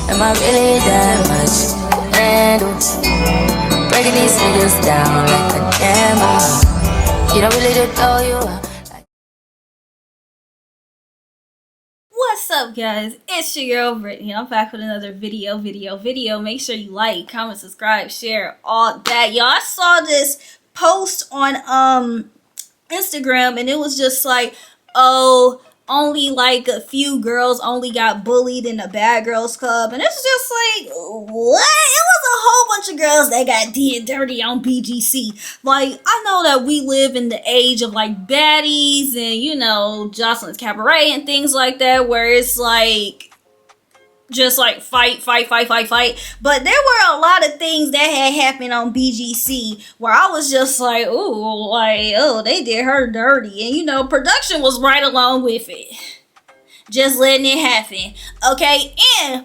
Am I really that much to handle? Breaking these niggas down like a camel. You don't really know you are. What's up, guys? It's your girl Brittany. I'm back with another video. Make sure you like, comment, subscribe, share, all that. Y'all, I saw this post on Instagram, and it was just like, oh, only like a few girls only got bullied in the Bad Girls Club. And it's just like, what? It was a whole bunch of girls that got did dirty on BGC. Like, I know that we live in the age of like baddies and, you know, Jocelyn's Cabaret and things like that, where it's like just like fight. But there were a lot of things that had happened on BGC where I was just like, ooh, like, oh, they did her dirty. And, you know, production was right along with it. Just letting it happen. Okay,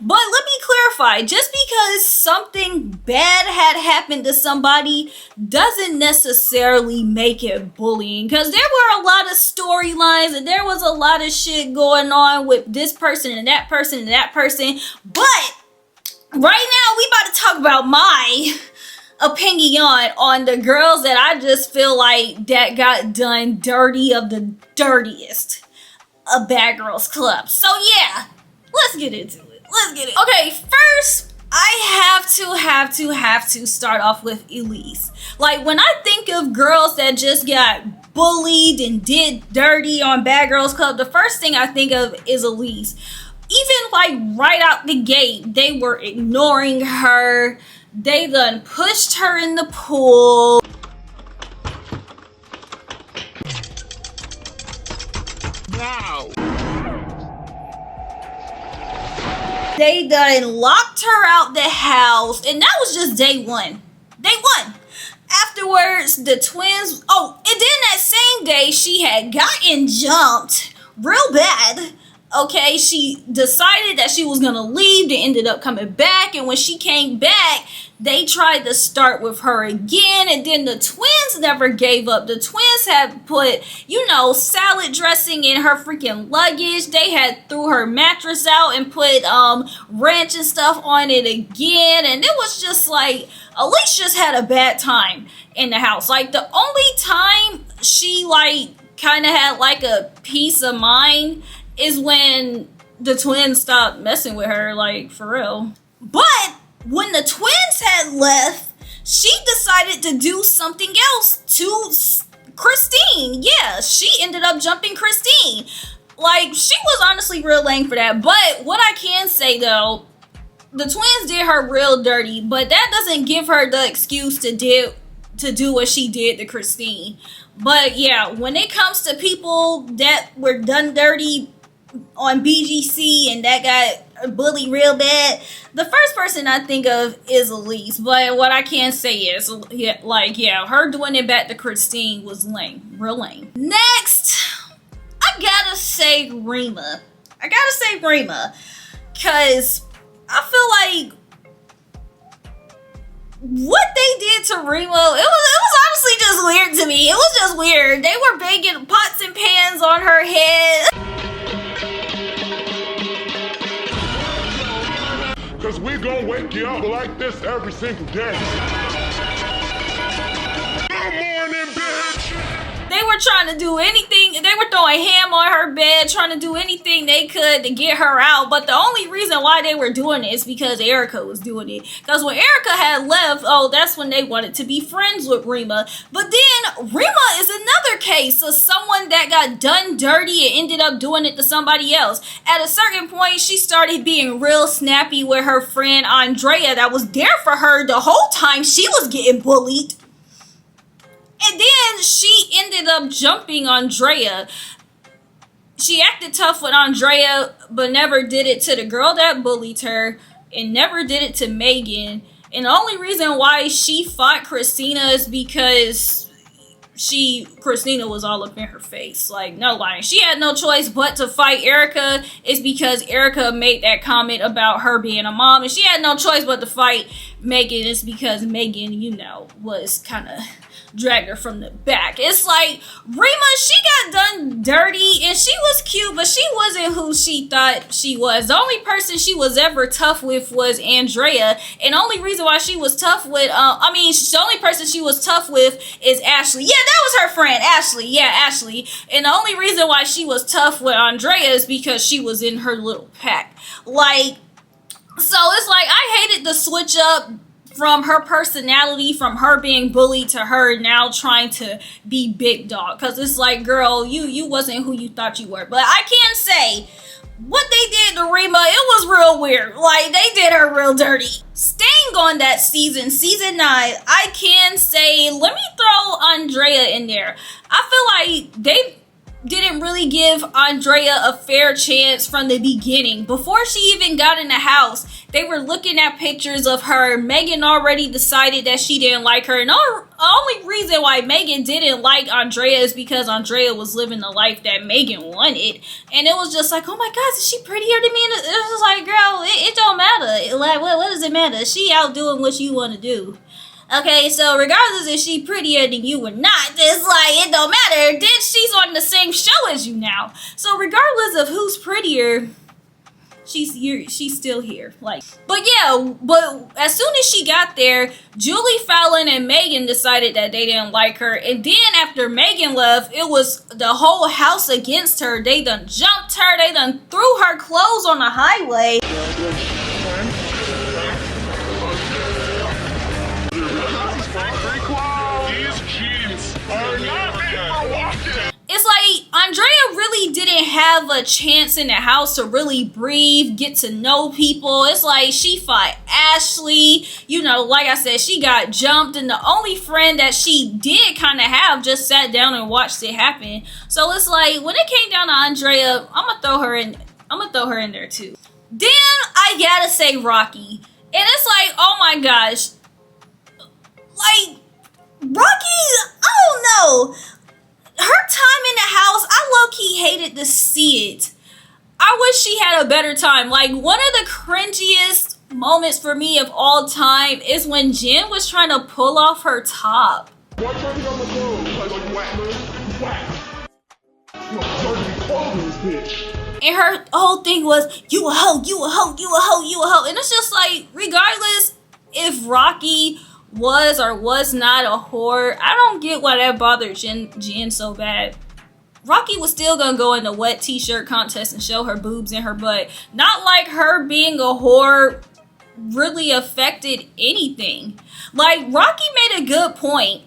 but let me clarify. Just because something bad had happened to somebody doesn't necessarily make it bullying. Because there were a lot of storylines and there was a lot of shit going on with this person and that person and that person. But right now we about to talk about my opinion on the girls that I just feel like that got done dirty of the dirtiest. A Bad Girls Club. So yeah, let's get into it. Okay, first I have to start off with Elise. Like, when I think of girls that just got bullied and did dirty on Bad Girls Club, the first thing I think of is Elise. Even like right out the gate, they were ignoring her. They done pushed her in the pool. Wow. They done locked her out the house, and that was just day one. Afterwards, the twins, and then that same day, she had gotten jumped real bad. Okay, she decided that she was gonna leave. They ended up coming back, and when she came back, they tried to start with her again, and then the twins never gave up. The twins had put, you know, salad dressing in her freaking luggage. They had threw her mattress out and put ranch and stuff on it again, and it was just like, Elise just had a bad time in the house. Like, the only time she like kind of had like a peace of mind is when the twins stopped messing with her, like, for real. But when the twins had left, she decided to do something else to Christine. Yeah, she ended up jumping Christine. Like, she was honestly real lame for that. But what I can say, though, the twins did her real dirty, but that doesn't give her the excuse to do what she did to Christine. But yeah, when it comes to people that were done dirty on BGC and that got bullied real bad, the first person I think of is Elise. But what I can say is, her doing it back to Christine was lame, real lame. Next, I gotta say Rema, cause I feel like what they did to Rema, it was honestly just weird to me. It was just weird. They were banging pots and pans on her head. Cause we gon' wake you up like this every single day. Good morning, bitch! They were trying to do anything. They were throwing ham on her bed, trying to do anything they could to get her out. But the only reason why they were doing it is because Erica was doing it. Because when Erica had left, that's when they wanted to be friends with Rema. But then Rema is another case of someone that got done dirty and ended up doing it to somebody else. At a certain point, she started being real snappy with her friend Andrea that was there for her the whole time she was getting bullied. And then she ended up jumping Andrea. She acted tough with Andrea, but never did it to the girl that bullied her, and never did it to Megan. And the only reason why she fought Christina is because Christina was all up in her face. Like, no lying. She had no choice but to fight Erica. It's because Erica made that comment about her being a mom, and she had no choice but to fight Megan. It's because Megan, you know, was kind of dragged her from the back. It's like, Rema, she got done dirty, and she was cute, but she wasn't who she thought she was. The only person she was ever tough with was Andrea, and the only reason why she was tough with, the only person she was tough with is Ashley. Yeah, that was her friend, Ashley. Yeah, Ashley. And the only reason why she was tough with Andrea is because she was in her little pack. Like, so it's like, I hated the switch up from her personality, from her being bullied to her now trying to be big dog. Because it's like, girl, you wasn't who you thought you were. But I can say, what they did to Rema, it was real weird. Like, they did her real dirty. Staying on that season 9, I can say, let me throw Andrea in there. I feel like they didn't really give Andrea a fair chance from the beginning. Before she even got in the house, they were looking at pictures of her. Megan already decided that she didn't like her. And the only reason why Megan didn't like Andrea is because Andrea was living the life that Megan wanted. And it was just like, oh my God, is she prettier than me? And it was just like, girl, it don't matter. Like, what does it matter? She out doing what you want to do. Okay, so regardless if she prettier than you or not, it's like, it don't matter. Then she's on the same show as you now. So regardless of who's prettier, she's still here. Like, but yeah, but as soon as she got there, Julie, Fallon, and Megan decided that they didn't like her. And then after Megan left, it was the whole house against her. They done jumped her. They done threw her clothes on the highway. It's like Andrea really didn't have a chance in the house to really breathe, get to know people. It's like she fought Ashley. You know, like I said, she got jumped, and the only friend that she did kind of have just sat down and watched it happen. So it's like, when it came down to Andrea, I'm gonna throw her in there too. Then I gotta say Rocky. And it's like, oh my gosh. Like, Rocky, I don't know. Her time in the house, I low-key hated to see it. I wish she had a better time. Like, one of the cringiest moments for me of all time is when Jen was trying to pull off her top. And her whole thing was, you a hoe, you a hoe, you a hoe, you a hoe. And it's just like, regardless if Rocky was or was not a whore, I don't get why that bothered Jen so bad. Rocky was still gonna go in the wet t-shirt contest and show her boobs and her butt. Not like her being a whore really affected anything. Like, Rocky made a good point.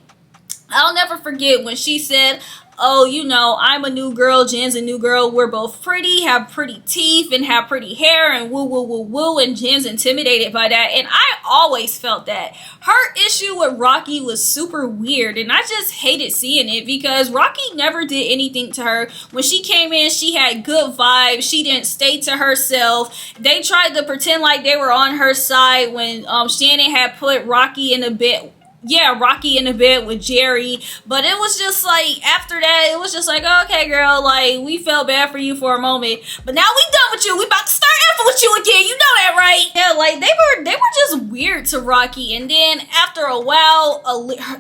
I'll never forget when she said, oh, you know, I'm a new girl, Jen's a new girl, we're both pretty, have pretty teeth, and have pretty hair, and woo, woo, woo, woo, and Jen's intimidated by that. And I always felt that. Her issue with Rocky was super weird, and I just hated seeing it because Rocky never did anything to her. When she came in, she had good vibes. She didn't stay to herself. They tried to pretend like they were on her side when Shannon had put Rocky in a bed. Yeah, Rocky in the bed with Jerry. But it was just like, after that, it was just like, okay, girl, like, we felt bad for you for a moment, but now we done with you. We about to start effing with you again. You know that, right? Yeah, like, they were just weird to Rocky. And then after a while,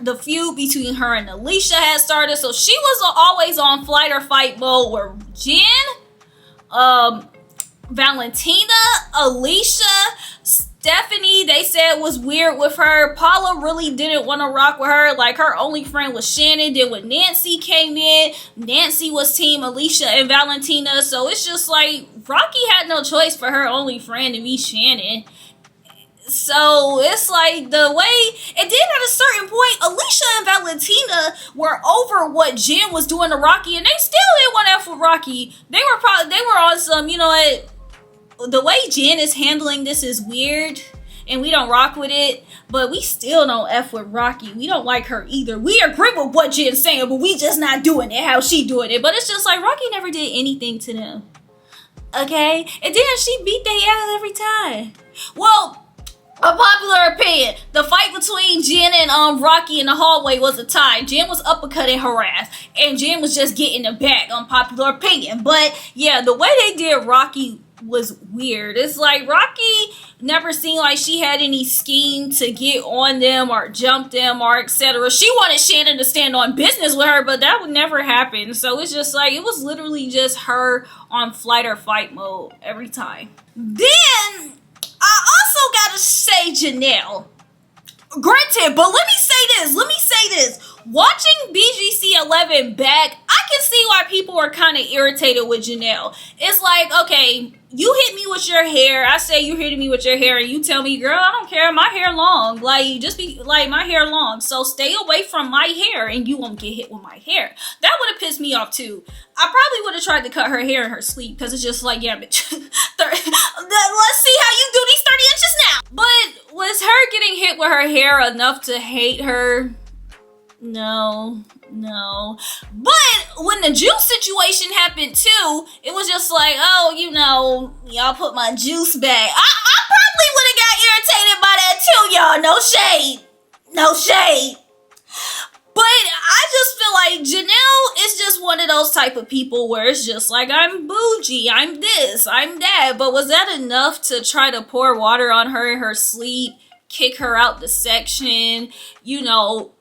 the feud between her and Alicia had started. So she was always on flight or fight mode where Jen, Valentina, Alicia, Stephanie, they said was weird with her. Paula really didn't want to rock with her. Like, her only friend was Shannon. Then when Nancy came in, Nancy was team Alicia and Valentina. So it's just like, Rocky had no choice for her only friend to be Shannon. So it's like the way, and then at a certain point, Alicia and Valentina were over what Jen was doing to Rocky, and they still didn't want to F with Rocky. They were on some, you know what, the way Jen is handling this is weird, and we don't rock with it, but we still don't F with Rocky. We don't like her either. We agree with what Jen's saying, but we just not doing it how she doing it. But it's just like, Rocky never did anything to them. Okay? And then she beat their ass every time. Well, a popular opinion, the fight between Jen and Rocky in the hallway was a tie. Jen was uppercutting her ass, and Jen was just getting the back, unpopular opinion. But yeah, the way they did Rocky was weird. It's like, Rocky Never seemed like she had any scheme to get on them or jump them or etc. She wanted Shannon to stand on business with her, but that would never happen. So it's just like, it was literally just her on flight or fight mode every time. Then I also gotta say Janelle. Granted, but let me say this. Watching BGC 11 back, I can see why people are kind of irritated with Janelle. It's like, okay, you hit me with your hair. I say you hit me with your hair, and you tell me, girl, I don't care. My hair long. Like, just be like, my hair long. So stay away from my hair, and you won't get hit with my hair. That would have pissed me off too. I probably would have tried to cut her hair in her sleep, because it's just like, yeah, bitch. Let's see how you do these 30 inches now. But was her getting hit with her hair enough to hate her? No. But when the juice situation happened too, it was just like, oh, you know, y'all put my juice back. I probably would have got irritated by that too, y'all. No shade. But I just feel like Janelle is just one of those type of people where it's just like, I'm bougie, I'm this, I'm that. But was that enough to try to pour water on her in her sleep, kick her out the section, you know,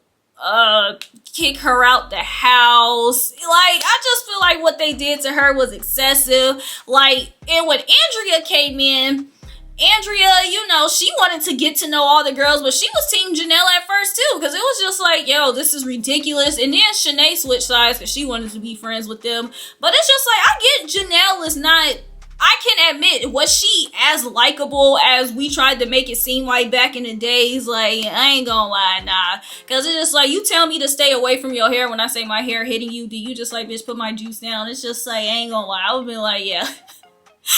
kick her out the house? Like, I just feel like what they did to her was excessive. Like, and when Andrea came in, Andrea, you know, she wanted to get to know all the girls, but she was team Janelle at first too, because it was just like, yo, this is ridiculous. And then Shanae switched sides because she wanted to be friends with them. But it's just like, I get Janelle is not, I can admit, was she as likable as we tried to make it seem like back in the days? Like, I ain't gonna lie, nah. Because it's just like, you tell me to stay away from your hair when I say my hair hitting you. Do you just like, bitch, put my juice down? It's just like, I ain't gonna lie. I would be like, yeah.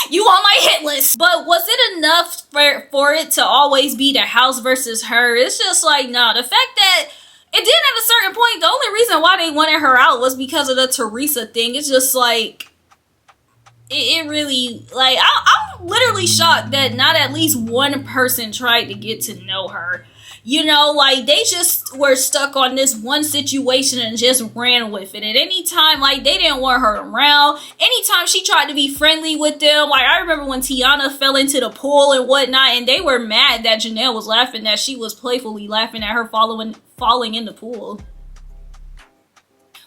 You on my hit list. But was it enough for it to always be the house versus her? It's just like, no. The fact that it did at a certain point, the only reason why they wanted her out was because of the Teresa thing. It's just like, it really, like, I'm literally shocked that not at least one person tried to get to know her. You know, like, they just were stuck on this one situation and just ran with it. At any time, like, they didn't want her around. Anytime she tried to be friendly with them, like, I remember when Tiana fell into the pool and whatnot, and they were mad that Janelle was laughing, that she was playfully laughing at her falling in the pool.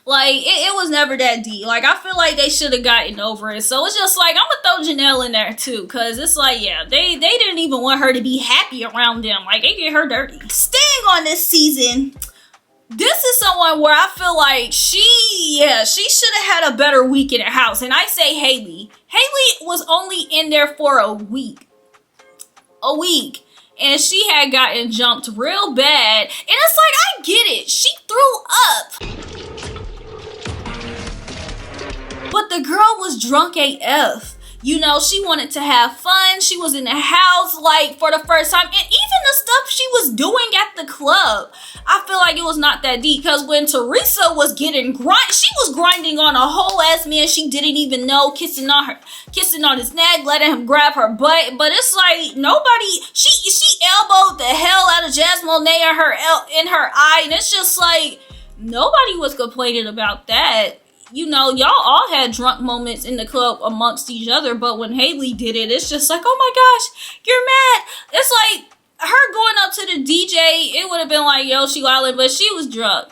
Like, it was never that deep. Like, I feel like they should have gotten over it. So it's just like, I'm gonna throw Janelle in there too. Because it's like, yeah, they didn't even want her to be happy around them. Like, they did her dirty. Staying on this season, this is someone where I feel like she should have had a better week in the house. And I say Haley. Haley was only in there for a week. And she had gotten jumped real bad. And it's like, I get it. She threw up. But the girl was drunk AF. You know, she wanted to have fun. She was in the house, like, for the first time. And even the stuff she was doing at the club, I feel like it was not that deep. Because when Teresa was getting she was grinding on a whole ass man she didn't even know, kissing on his neck, letting him grab her butt. But it's like, nobody, she elbowed the hell out of Jasmine in her eye. And it's just like, nobody was complaining about that. You know, y'all all had drunk moments in the club amongst each other, but when Haley did it, it's just like, oh my gosh, you're mad. It's like, her going up to the DJ, it would have been like, yo, she wildin', but she was drunk.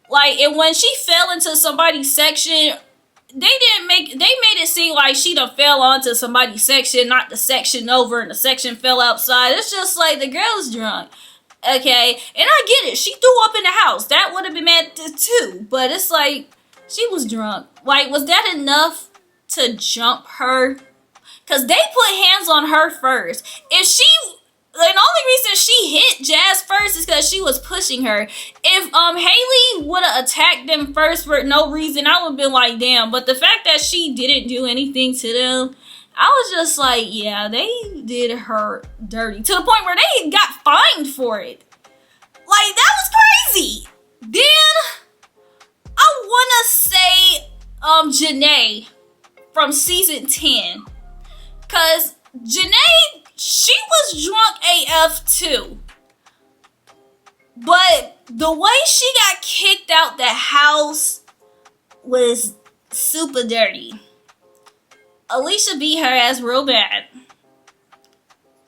Like, and when she fell into somebody's section, they made it seem like she done fell onto somebody's section, not the section over, and the section fell outside. It's just like, the girl's drunk. Okay, and I get it. She threw up in the house. That would have been mad too, but it's like, she was drunk. Like, was that enough to jump her? Because they put hands on her first. The only reason she hit Jazz first is because she was pushing her. If Haley would have attacked them first for no reason, I would have been like, damn. But the fact that she didn't do anything to them, I was just like, yeah, they did her dirty. To the point where they got fined for it. Like, that was crazy. Then I want to say Janae from season 10. Because Janae, she was drunk AF too. But the way she got kicked out the house was super dirty. Alicia beat her ass real bad.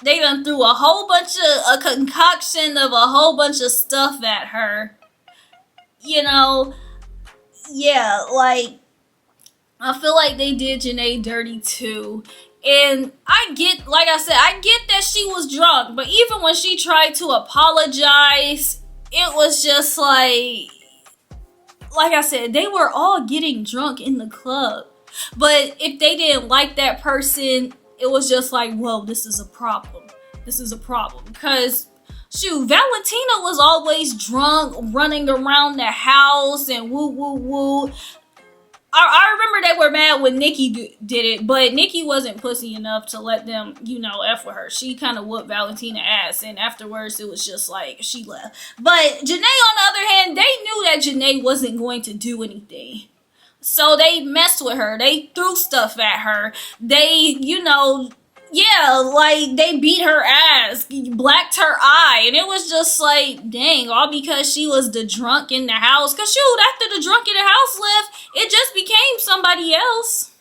They done threw a whole bunch of, a concoction of a whole bunch of stuff at her. You know, yeah, like, I feel like they did Janae dirty too. And I get, like I said, I get that she was drunk, but even when she tried to apologize, it was just like I said, they were all getting drunk in the club. But if they didn't like that person, it was just like, whoa, this is a problem. This is a problem. Because, shoot, Valentina was always drunk, running around the house and woo, woo, woo. I remember they were mad when Nikki did it, but Nikki wasn't pussy enough to let them, you know, F with her. She kind of whooped Valentina ass, and afterwards it was just like, she left. But Janae, on the other hand, they knew that Janae wasn't going to do anything. So they messed with her. They threw stuff at her. They, you know, yeah, like, they beat her ass, blacked her eye, and it was just like, dang, all because she was the drunk in the house. Because, shoot, after the drunk in the house left, it just became somebody else.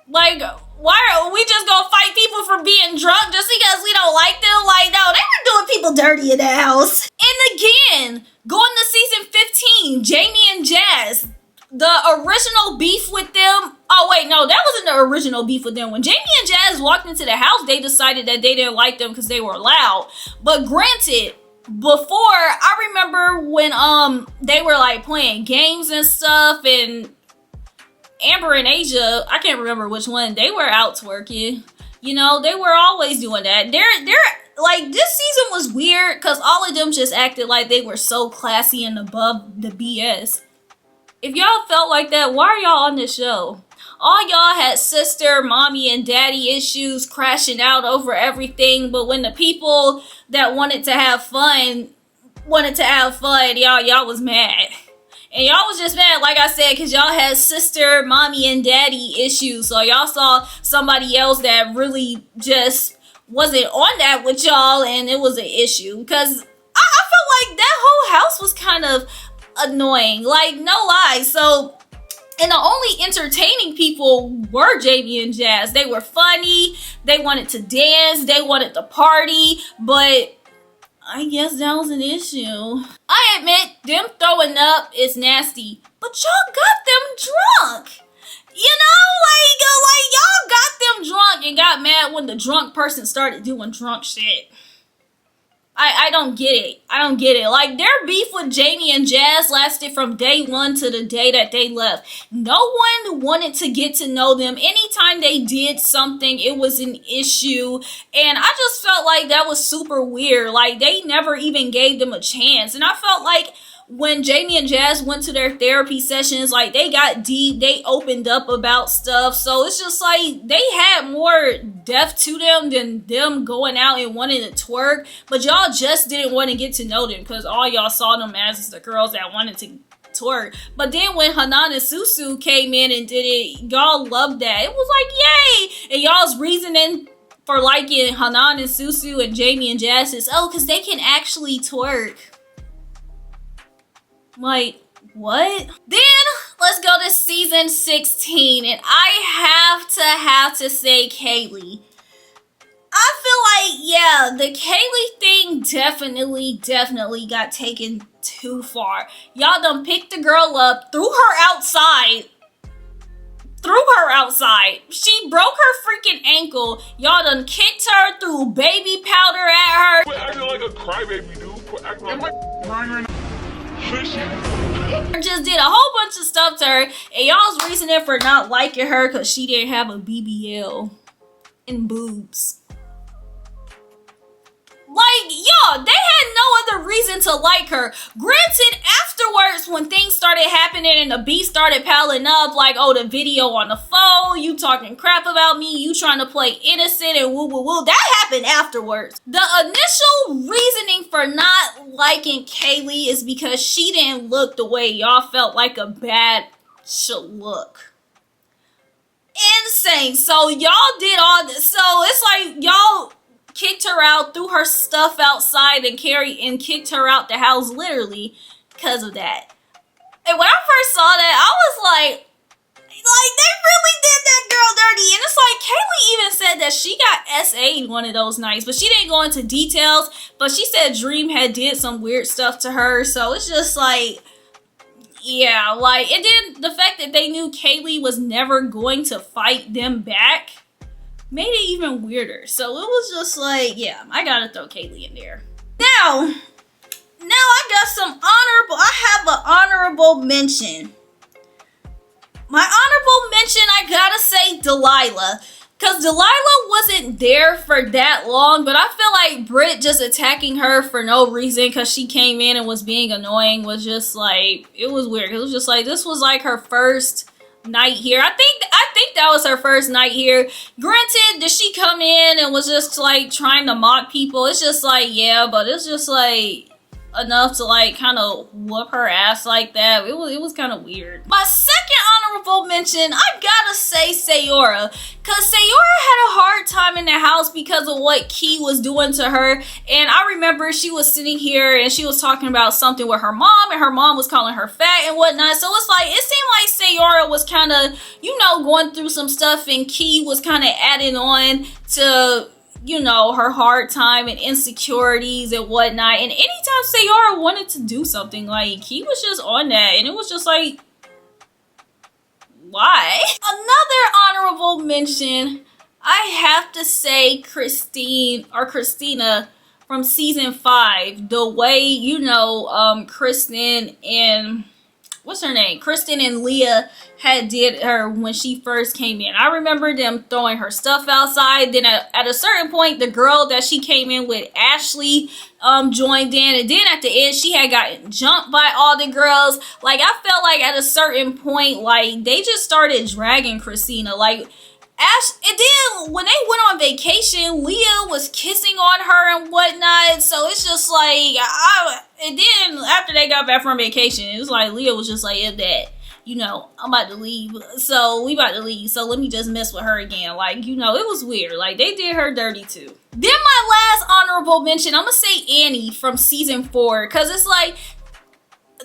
Like, why are we just gonna fight people for being drunk just because we don't like them? Like, no, they were doing people dirty in the house. And again, going to season 15, Jamie and Jazz, the original beef with them. Oh, wait, no, that wasn't the original beef with them. When Jamie and Jazz walked into the house, they decided that they didn't like them because they were loud. But granted, before, I remember when they were like playing games and stuff, and Amber and Asia, I can't remember which one, they were out twerking. You know, they were always doing that. They're like, this season was weird because all of them just acted like they were so classy and above the BS. If y'all felt like that, why are y'all on this show? All y'all had sister, mommy, and daddy issues, crashing out over everything, but when the people that wanted to have fun, y'all was mad. And y'all was just mad, like I said, because y'all had sister, mommy, and daddy issues. So y'all saw somebody else that really just wasn't on that with y'all, and it was an issue. Because I felt like that whole house was kind of annoying. Like, no lie. So, and the only entertaining people were Jamie and Jazz. They were funny. They wanted to dance. They wanted to party. But I guess that was an issue. I admit, them throwing up is nasty, but y'all got them drunk. You know, like y'all got them drunk and got mad when the drunk person started doing drunk shit. I don't get it. I don't get it. Like, their beef with Jamie and Jazz lasted from day one to the day that they left. No one wanted to get to know them. Anytime they did something, it was an issue. And I just felt like that was super weird. Like, they never even gave them a chance. And I felt like when Jamie and Jazz went to their therapy sessions, like, they got deep, they opened up about stuff. So it's just like, they had more depth to them than them going out and wanting to twerk. But y'all just didn't want to get to know them because all y'all saw them as the girls that wanted to twerk. But then when Hanan and Susu came in and did it, y'all loved that. It was like, yay! And y'all's reasoning for liking Hanan and Susu and Jamie and Jazz is, oh, because they can actually twerk. Like, what? Then let's go to season 16, and I have to say Kaylee. I feel like, yeah, the Kaylee thing definitely got taken too far. Y'all done picked the girl up, threw her outside. She broke her freaking ankle. Y'all done kicked her, threw baby powder at her. Quit acting like a crybaby, dude. Quit acting like just did a whole bunch of stuff to her, and y'all's reasoning for not liking her because she didn't have a BBL and boobs. Like, y'all, they had no other reason to like her. Granted, afterwards, when things started happening and the beef started piling up, like, oh, the video on the phone, you talking crap about me, you trying to play innocent and woo woo woo, that happened afterwards. The initial reasoning for not liking Kaylee is because she didn't look the way y'all felt like a bad should look. Insane. So y'all did all this. So it's like y'all kicked her out, threw her stuff outside, and kicked her out the house literally because of that. And when I first saw that, I was like, Like, they really did that girl dirty. And it's like, Kaylee even said that she got SA'd one of those nights, but she didn't go into details. But she said Dream had did some weird stuff to her. So it's just like, yeah, like, and then the fact that they knew Kaylee was never going to fight them back made it even weirder. So it was just like, yeah, I gotta throw Kaylee in there. Now I got some honorable, I have an honorable mention. My honorable mention, I gotta say Delilah. Because Delilah wasn't there for that long, but I feel like Britt just attacking her for no reason because she came in and was being annoying was just like, it was weird. It was just like, this was like her first night here. I think that was her first night here. Granted, did she come in and was just like trying to mock people? It's just like, yeah, but it's just like enough to like kind of whoop her ass like that. It was kind of weird. My second honorable mention, I gotta say Sayora, because Sayora had a hard time in the house because of what Key was doing to her. And I remember she was sitting here and she was talking about something with her mom, and her mom was calling her fat and whatnot. So it's like, it seemed like Sayora was kind of, you know, going through some stuff, and Key was kind of adding on to, you know, her hard time and insecurities and whatnot. And anytime Sayora wanted to do something, like, he was just on that. And it was just like, why? Another honorable mention, I have to say Christina from season 5. The way, you know, Kristen and, what's her name? Kristen and Leah had did her when she first came in. I remember them throwing her stuff outside. Then at a certain point, the girl that she came in with, Ashley, joined in. And then at the end, she had gotten jumped by all the girls. Like, I felt like at a certain point, like, they just started dragging Christina. Like, and then when they went on vacation, Leah was kissing on her and whatnot. So it's just like, and then after they got back from vacation, it was like Leah was just like, if that, you know, I'm about to leave. So we about to leave. So let me just mess with her again. Like, you know, it was weird. Like, they did her dirty too. Then my last honorable mention, I'm gonna say Annie from season 4. Cause it's like,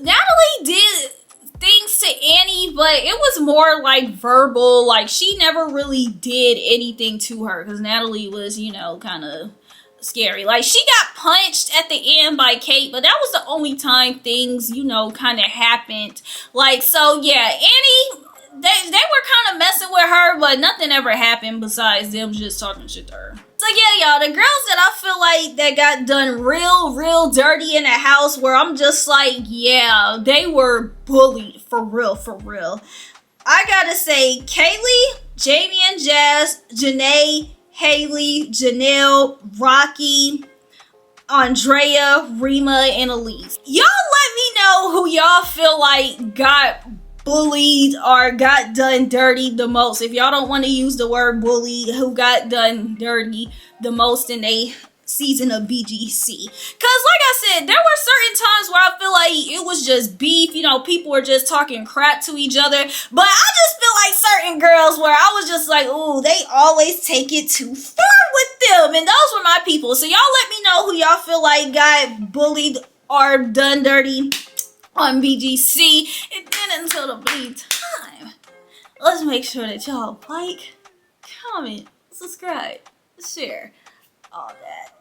Natalie did things to Annie, but it was more like verbal. Like, she never really did anything to her because Natalie was, you know, kind of scary. Like, she got punched at the end by Kate, but that was the only time things, you know, kind of happened. Like, so yeah, Annie, they were kind of messing with her, but nothing ever happened besides them just talking shit to her. So yeah, y'all, the girls that I feel like that got done real dirty in the house, where I'm just like, yeah, they were bullied for real. I gotta say, Kaylee, Jamie and Jazz, Janae, Haley, Janelle, Rocky, Andrea, Rema, and Elise. Y'all let me know who y'all feel like got bullied or got done dirty the most. If y'all don't want to use the word bully, who got done dirty the most in a season of BGC. Because like I said, there were certain times where I feel like it was just beef, you know, people were just talking crap to each other. But I just feel like certain girls where I was just like, ooh, they always take it too far with them. And those were my people. So y'all let me know who y'all feel like got bullied or done dirty on BGC. And then until the bleed time, let's make sure that y'all like, comment, subscribe, share, all that.